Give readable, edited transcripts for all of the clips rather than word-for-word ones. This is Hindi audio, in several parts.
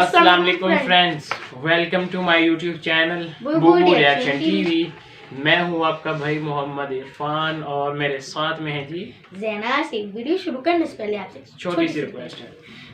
अस्सलाम वालेकुम friends, welcome to my YouTube channel Bubu reaction TV. मैं हूँ आपका भाई मोहम्मद इरफान और मेरे साथ में है जी ज़ैना से। वीडियो शुरू करने से पहले आपसे छोटी सी रिक्वेस्ट है,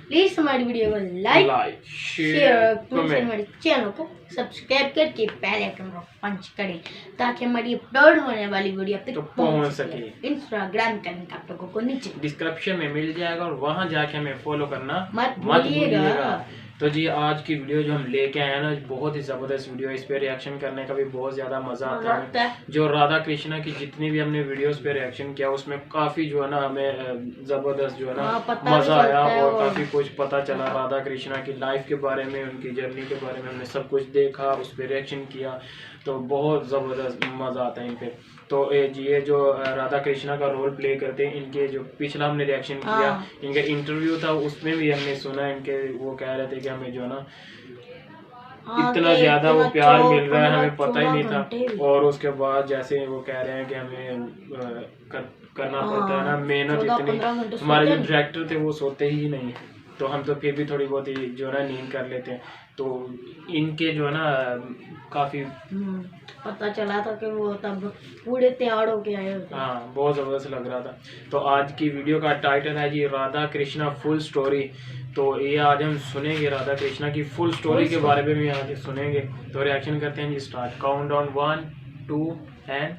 प्लीज हमारी वीडियो को लाइक शेयर कमेंट हमारे चैनल को सब्सक्राइब करके बेल आइकन को पंच करें ताकि हमारी अपलोड होने वाली वीडियो आप तक पहुंच सके। इंस्टाग्राम का लिंक आप लोगों को नीचे डिस्क्रिप्शन में मिल जाएगा और वहां जाके हमें फॉलो करना मत मत भूलिएगा। भूलिएगा। तो जी आज की वीडियो जो हम लेके आए हैं ना, बहुत ही ज़बरदस्त वीडियो। इस पे रिएक्शन करने का भी बहुत ज़्यादा मज़ा आता है। जो राधा कृष्णा की जितनी भी हमने वीडियोस पे रिएक्शन किया उसमें काफ़ी जो है ना हमें ज़बरदस्त जो है ना मज़ा आया और काफ़ी कुछ पता चला राधा कृष्णा की लाइफ के बारे में, उनकी जर्नी के बारे में हमने सब कुछ देखा, उस पर रिएक्शन किया। तो बहुत ज़बरदस्त मज़ा आता है इन पे। तो ये जो राधा कृष्णा का रोल प्ले करते हैं, इनके जो पिछला हमने रिएक्शन किया, इनका इंटरव्यू था उसमें भी हमने सुना इनके, वो कह रहे थे कि हमें जो है ना इतना ज्यादा वो प्यार मिल रहा है, हमें पता ही नहीं था। और उसके बाद जैसे वो कह रहे हैं कि हमें करना पड़ता है ना मेहनत इतनी। हमारे जो डायरेक्टर थे वो सोते ही नहीं, तो हम तो फिर भी थोड़ी बहुत ही जो है ना नींद कर लेते हैं। तो इनके जो है ना काफ़ी पता चला था कि वो तब पूरे तैयार होके आए होते। हाँ, बहुत ज़बरदस्त लग रहा था। तो आज की वीडियो का टाइटल है जी राधा कृष्णा फुल स्टोरी। तो ये आज हम सुनेंगे राधा कृष्णा की फुल स्टोरी के बारे में आज सुनेंगे। तो रिएक्शन करते हैं जी स्टार्ट। Count down 1 2 and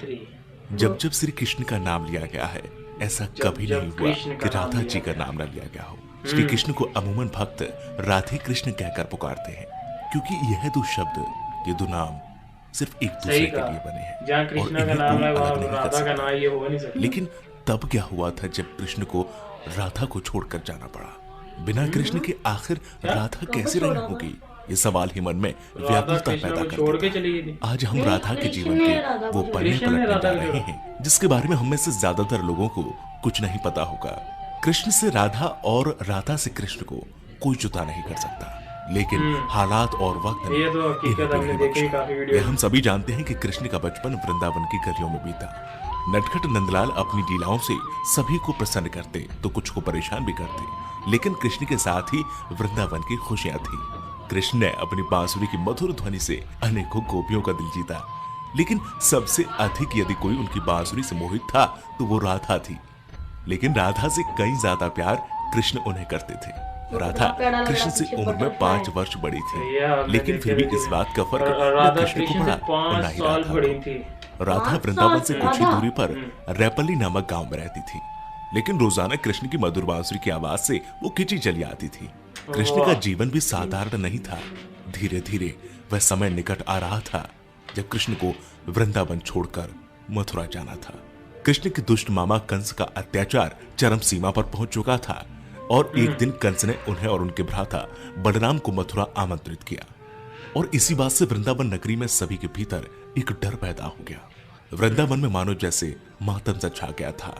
3। जब श्री कृष्ण का नाम लिया गया है, ऐसा कभी नहीं हुआ कि राधा जी का नाम न लिया गया हो। श्री कृष्ण को अमूमन भक्त राधे कृष्ण कहकर पुकारते हैं, क्योंकि यह दो शब्द, ये दो नाम सिर्फ एक दूसरे के लिए बने हैं। जहाँ कृष्ण का नाम है वहाँ राधा का नाम ये हो नहीं सकता। लेकिन तब क्या हुआ था जब कृष्ण को राधा को छोड़कर जाना पड़ा? बिना कृष्ण के आखिर राधा कैसे रही होगी? ये सवाल ही मन में व्याकुलता पैदा करता है। आज हम राधा के जीवन के वो पन्ने पलटने जा रहे हैं जिसके बारे में हम में से ज्यादातर लोगों को कुछ नहीं पता होगा। कृष्ण से राधा और राधा से कृष्ण को कोई जुदा नहीं कर सकता, लेकिन हालात और वक्त ने यह हम सभी जानते हैं कि कृष्ण का बचपन वृंदावन की गलियों में बीता। नटखट नंदलाल अपनी लीलाओं से सभी को प्रसन्न करते तो कुछ को परेशान भी करते, लेकिन कृष्ण के साथ ही वृंदावन की खुशियां थी। कृष्ण ने अपनी बांसुरी की मधुर ध्वनि से अनेकों गोपियों का दिल जीता, लेकिन सबसे अधिक यदि कोई उनकी बांसुरी से मोहित था तो वो राधा थी। लेकिन राधा से कई ज्यादा प्यार कृष्ण उन्हें करते थे। राधा कृष्ण से उम्र में 5 वर्ष बड़ी थी, लेकिन फिर भी इस बात का फर्क न कृष्ण को पड़ा और न ही राधा। राधा वृंदावन से कुछ ही दूरी पर रैपली नामक गांव में रहती थी, लेकिन रोजाना कृष्ण की मधुर बांसुरी की आवाज से वो खिंची चली आती थी। कृष्ण का जीवन भी साधारण नहीं था। धीरे धीरे वह समय निकट आ रहा था जब कृष्ण को वृंदावन छोड़कर मथुरा जाना था। कृष्ण के दुष्ट मामा कंस का अत्याचार चरम सीमा पर पहुंच चुका था और एक दिन कंस ने उन्हें और उनके भ्राता बलराम को मथुरा आमंत्रित किया, और इसी बात से वृंदावन नगरी में सभी के भीतर एक डर पैदा हो गया। वृंदावन में मानो जैसे मातम सा छा गया था।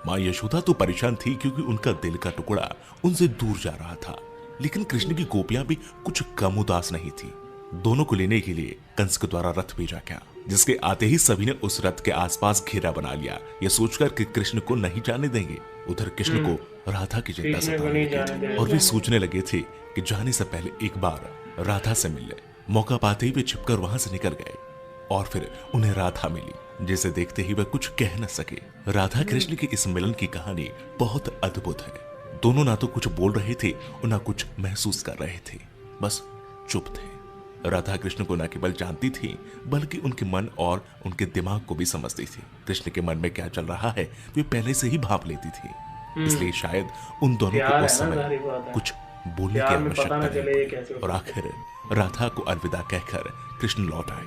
माँ यशोदा तो परेशान थी क्योंकि उनका दिल का टुकड़ा उनसे दूर जा रहा था, लेकिन कृष्ण की गोपियां भी कुछ कम उदास नहीं थी। दोनों को लेने के लिए कंस के द्वारा रथ भेजा गया, जिसके आते ही सभी ने उस रथ के आसपास घेरा बना लिया, यह सोचकर कि कृष्ण को नहीं जाने देंगे। उधर कृष्ण को राधा की चिंता सताने लगी थी और वे सोचने लगे थे कि जाने से पहले एक बार राधा से मिल ले। मौका पाते ही वे छिपकर वहां से निकल गए और फिर उन्हें राधा मिली, जिसे देखते ही वह कुछ कह न सके। राधा कृष्ण के इस मिलन की कहानी बहुत अद्भुत है। दोनों ना तो कुछ बोल रहे थे और ना कुछ महसूस कर रहे थे, बस चुप थे। राधा कृष्ण को न केवल जानती थी बल्कि उनके मन और उनके दिमाग को भी समझती थी। कृष्ण के मन में क्या चल रहा है वे पहले से ही भाप लेती थी, इसलिए शायद उन दोनों को उस समय कुछ बोलने की आवश्यकता नहीं। और आखिर राधा को अलविदा कहकर कृष्ण लौट आए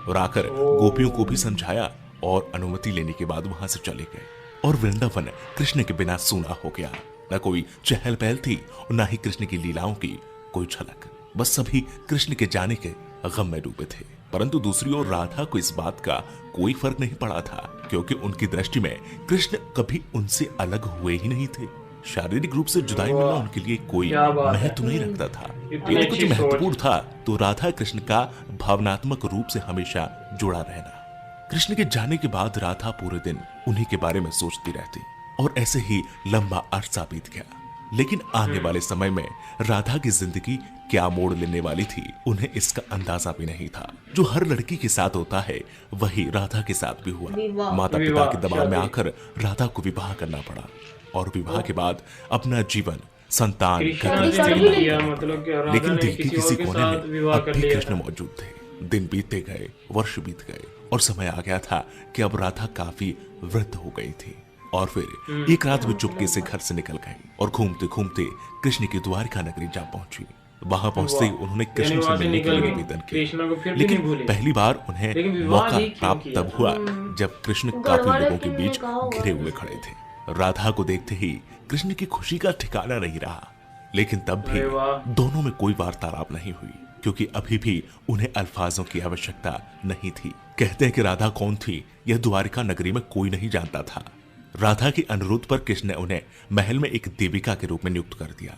और आकर गोपियों को भी समझाया और अनुमति लेने के बाद वहां से चले गए। और वृंदावन कृष्ण के बिना सूना हो गया। न कोई चहल पहल थी और न ही कृष्ण की लीलाओं की कोई झलक। बस सभी कृष्ण के जाने के गम में डूबे थे। परंतु दूसरी ओर राधा को इस बात का कोई फर्क नहीं पड़ा था, क्योंकि उनकी दृष्टि में कृष्ण कभी उनसे अलग हुए ही नहीं थे। शारीरिक रूप से जुदाई मिलना उनके लिए कोई महत्व नहीं रखता था, लेकिन कुछ महत्वपूर्ण था तो राधा कृष्ण का भावनात्मक रूप से हमेशा जुड़ा रहना। कृष्ण के जाने के बाद राधा पूरे दिन उन्हीं के बारे में सोचती रहती और ऐसे ही लंबा अरसा बीत गया। लेकिन आने वाले समय में राधा की जिंदगी क्या मोड़ लेने वाली थी, उन्हें इसका अंदाजा भी नहीं था। जो हर लड़की के साथ होता है वही राधा के साथ भी हुआ। माता पिता के दबाव में आकर राधा को विवाह करना पड़ा और विवाह के बाद अपना जीवन संतान लेकिन दिल के किसी कोने में अब भी कृष्ण मौजूद थे। दिन बीतते गए, वर्ष बीत गए और समय आ गया था कि अब राधा काफी वृद्ध हो गई थी और फिर एक रात में चुपके से घर से निकल गई और घूमते घूमते कृष्ण की द्वारिका नगरी जा पहुंची। वहां पहुंचते ही उन्होंने कृष्ण से मिलने के लिए निवेदन किया, लेकिन पहली बार उन्हें मौका प्राप्त तब हुआ जब कृष्ण काफी लोगों के बीच घिरे हुए खड़े थे। राधा को देखते ही कृष्ण की खुशी का ठिकाना नहीं रहा, लेकिन तब भी दोनों में कोई वार्तालाप नहीं हुई क्योंकि अभी भी उन्हें अल्फाजों की आवश्यकता नहीं थी। कहते हैं कि राधा कौन थी यह द्वारिका नगरी में कोई नहीं जानता था। राधा के अनुरोध पर कृष्ण ने उन्हें महल में एक देविका के रूप में नियुक्त कर दिया।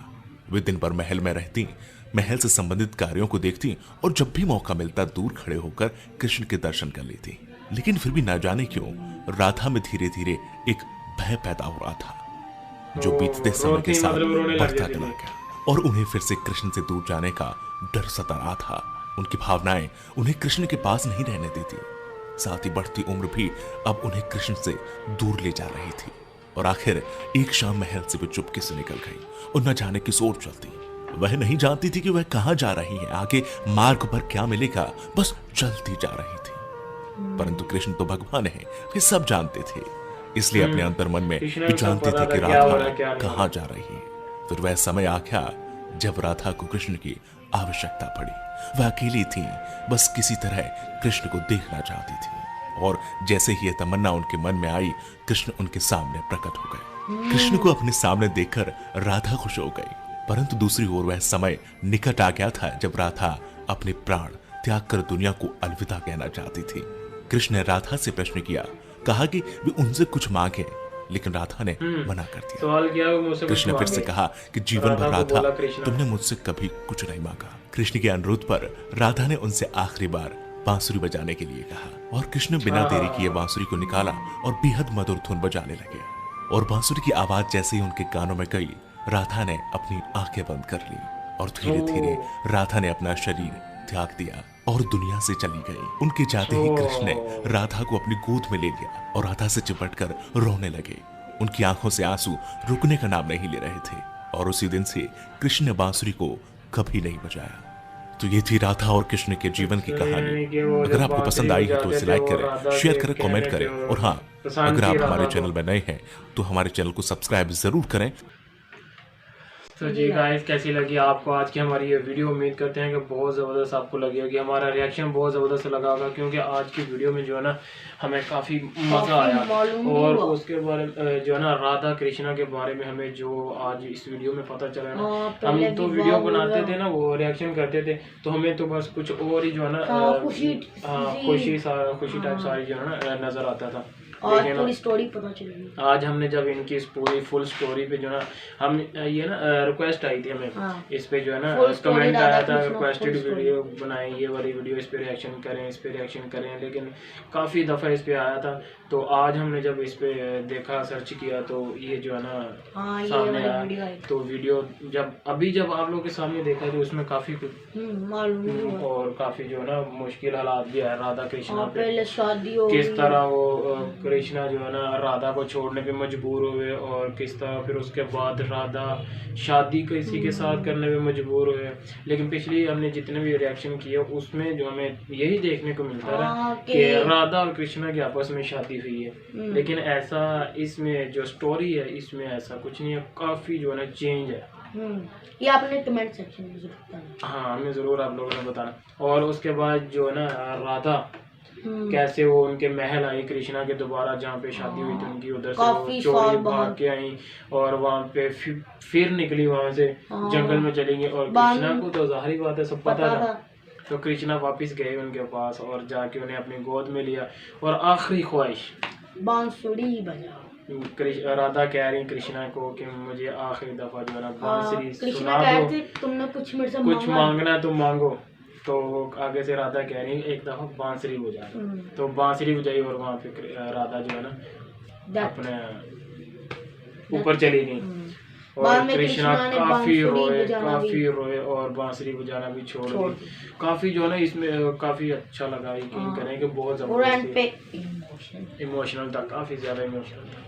वे दिन भर महल में रहती, महल से संबंधित कार्यों को देखती और जब भी मौका मिलता दूर खड़े होकर कृष्ण के दर्शन कर लेती। लेकिन फिर भी न जाने क्यों राधा में धीरे धीरे एक भय पैदा हो रहा था जो बीतते समय के साथ बढ़ता चला गया और उन्हें फिर से कृष्ण से दूर जाने का डर सता रहा था। उनकी भावनाएं उन्हें कृष्ण के पास नहीं रहने देती, साथ ही बढ़ती उम्र भी अब उन्हें कृष्ण से दूर ले जा रही थी। और आखिर एक शाम महल से वो चुपके से निकल गई और न जाने किस ओर चलती। वह नहीं जानती थी कि वह कहां जा रही है, आगे मार्ग पर क्या मिलेगा, बस चलती जा रही थी। परंतु कृष्ण तो भगवान है, वे सब जानते थे, इसलिए अपने अंतर मन में जानते थे कि राधा कहां जा रही है। फिर वह समय आ गया जब राधा को कृष्ण की आवश्यकता पड़ी। वह अकेली थी, बस किसी तरह कृष्ण को देखना चाहती थी और जैसे ही यह तमन्ना उनके मन में आई कृष्ण उनके सामने प्रकट हो गए। कृष्ण को अपने सामने देखकर राधा खुश हो गई, परंतु दूसरी ओर वह समय निकट आ गया था जब राधा अपने प्राण त्याग कर दुनिया को अलविदा कहना चाहती थी। कृष्ण ने राधा से प्रश्न किया, कहा कि वे उनसे कुछ मांगे, लेकिन राधा ने मना कर दिया। सवाल किया कृष्ण ने फिर से कहा कि जीवन भर राधा तुमने मुझसे कभी कुछ नहीं मांगा। कृष्ण के अनुरोध पर राधा ने उनसे आखिरी बार बांसुरी बजाने के लिए कहा और कृष्ण बिना देरी किए बांसुरी को निकाला और बेहद मधुर धुन बजाने लगे। और बांसुरी की आवाज जैसे ही उनके कानों में गई, राधा ने अपनी आंखें बंद कर ली और धीरे धीरे राधा ने अपना शरीर त्याग दिया और दुनिया से चली गई। उनके जाते ही कृष्ण ने राधा को अपनी गोद में ले लिया और राधा से चिपटकर रोने लगे। उनकी आंखों से आंसू रुकने का नाम नहीं ले रहे थे और उसी दिन से कृष्ण ने बांसुरी को कभी नहीं बजाया। तो ये थी राधा और कृष्ण के जीवन की कहानी। अगर आपको पसंद आई है तो इसे लाइक करें, शेयर करें, कमेंट करें और हाँ, अगर आप हमारे चैनल में नए हैं तो हमारे चैनल को सब्सक्राइब जरूर करें। तो जी गाइस, कैसी लगी आपको आज की हमारी ये वीडियो? उम्मीद करते हैं कि बहुत ज़बरदस्त आपको लगी होगी। हमारा रिएक्शन बहुत ज़बरदस्त लगा होगा क्योंकि आज की वीडियो में जो है ना हमें काफ़ी मज़ा आया और उसके बारे में जो है ना राधा कृष्णा के बारे में हमें जो आज इस वीडियो में पता चला ना, हम तो वीडियो बनाते थे ना, वो रिएक्शन करते थे तो हमें तो बस कुछ और ही जो है ना खुशी टाइप सारी जो है ना नज़र आता था। और पूरी स्टोरी पता चली। आज हमने जब इनकी इस पूरी फुल स्टोरी पे जो ना हम ये ना रिक्वेस्ट आई थी हमें, इस पे जो है ना कमेंट आया था, रिक्वेस्टेड वीडियो बनाएं, ये वाली वीडियो, इस पे रिएक्शन करें, इस पे रिएक्शन करें, लेकिन काफ़ी दफ़ा इस पे आया था। तो आज हमने जब इस पे देखा, सर्च किया तो ये जो है ना सामने आया। तो वीडियो जब आप लोग के सामने देखा तो उसमें काफ़ी कुछ और काफ़ी जो है ना मुश्किल हालात भी है राधा कृष्णा पे, किस तरह वो कृष्णा जो है ना राधा को छोड़ने पे मजबूर हुए और किस तरह फिर उसके बाद राधा शादी किसी के साथ करने पे मजबूर हुए। लेकिन पिछली हमने जितने भी रिएक्शन किए उसमें जो हमें यही देखने को मिलता है कि राधा और कृष्णा की आपस में शादी हुई है, लेकिन ऐसा इसमें जो स्टोरी है इसमें ऐसा कुछ नहीं है, काफ़ी जो है ना चेंज है। ये आपने कमेंट सेक्शन में जरूर बताना। हाँ, हमें ज़रूर आप लोगों ने बताना। और उसके बाद जो है ना राधा कैसे वो उनके महल आई कृष्णा के दोबारा, जहाँ पे शादी हुई थी उनकी, उधर से वो चोरी भाग के आई और वहाँ पे फिर निकली वहाँ से जंगल में चली गई। और कृष्णा को तो जाहिर बात है सब पता था, तो कृष्णा वापस गए उनके पास और जाके उन्हें अपनी गोद में लिया और आखिरी ख्वाहिश बांसुरी बजा। राधा कह रही कृष्णा को कि मुझे आखिरी दफा जो है ना बांसुरी सुना दो, तुमने कुछ मेरे से कुछ मांगना तो मांगो। तो आगे से राधा कह रही एक दफा बांसुरी बजा, तो बांसुरी बजाई और वहाँ पे राधा जो है ना अपने ऊपर चली गई। बाद और में कृष्णा ने काफी बांसुरी बजाना भी रोए और बांसुरी बजाना भी छोड़ दी। काफी जो है ना इसमें काफी अच्छा लगा, यकीन करें कि बहुत और एंड जबरदस्त पे इमोशनल था, काफी ज्यादा इमोशनल था।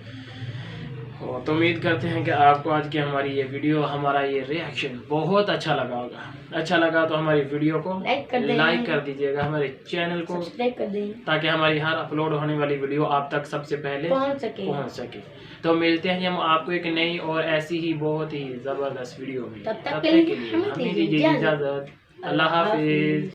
और तो उम्मीद करते हैं कि आपको आज की हमारी ये वीडियो, हमारा ये रिएक्शन बहुत अच्छा लगा होगा। अच्छा लगा तो हमारी वीडियो को लाइक कर दीजिएगा, हमारे चैनल को सब्सक्राइब कर दें ताकि हमारी हर अपलोड होने वाली वीडियो आप तक सबसे पहले पहुंच सके। तो मिलते हैं हम आपको एक नई और ऐसी ही बहुत ही जबरदस्त वीडियो में। तब तक के लिए हमें दीजिए इजाजत। अल्लाह हाफिज।